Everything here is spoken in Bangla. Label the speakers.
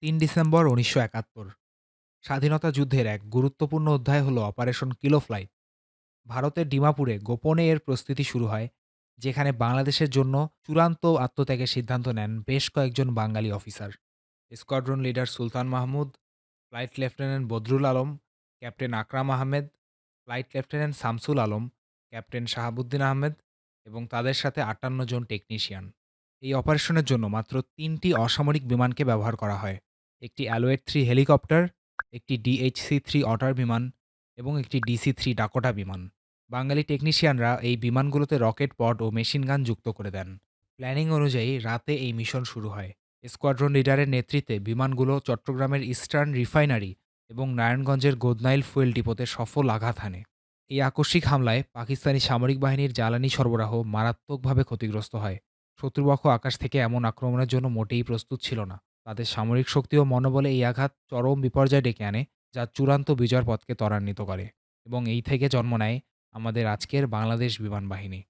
Speaker 1: ৩ ডিসেম্বর ১৯৭১ স্বাধীনতা যুদ্ধের এক গুরুত্বপূর্ণ অধ্যায় হল অপারেশন কিলো ফ্লাইট। ভারতের ডিমাপুরে গোপনে এর প্রস্তুতি শুরু হয়, যেখানে বাংলাদেশের জন্য চূড়ান্ত আত্মত্যাগের সিদ্ধান্ত নেন বেশ কয়েকজন বাঙালি officer. Squadron leader Sultan Mahmud, flight lieutenant Badrul Alam, captain Akram Ahmed, flight lieutenant Shamsul Alam, captain Shahabuddin Ahmed এবং তাদের সাথে ৫৮ জন টেকনিশিয়ান। এই অপারেশনের জন্য মাত্র ৩টি অসামরিক বিমানকে ব্যবহার করা হয়। একটি অ্যালোয়েট-3 হেলিকপ্টার, একটি ডিএইচসি-3 অটার বিমান এবং একটি ডিসি-3 ডাকোটা বিমান। বাঙালি টেকনিশিয়ানরা এই বিমানগুলোতে রকেট পড ও মেশিন গান যুক্ত করে দেন। প্ল্যানিং অনুযায়ী রাতে এই মিশন শুরু হয়। স্কোয়াড্রন লিডারের নেতৃত্বে বিমানগুলো চট্টগ্রামের ইস্টার্ন রিফাইনারি এবং নারায়ণগঞ্জের গোদনাইল ফুয়েল ডিপোতে সফল আঘাত হানে। এই আকস্মিক হামলায় পাকিস্তানি সামরিক বাহিনীর জ্বালানি সরবরাহ মারাত্মকভাবে ক্ষতিগ্রস্ত হয়। শত্রুপক্ষ আকাশ থেকে এমন আক্রমণের জন্য মোটেই প্রস্তুত ছিল না। তাদের সামরিক শক্তি ও মনোবলে এই আঘাত চরম বিপর্যয় ডেকে আনে, যা চূড়ান্ত বিজয়ের পথকে ত্বরান্বিত করে। এবং এই থেকে জন্ম নেয় আমাদের আজকের বাংলাদেশ বিমান বাহিনী।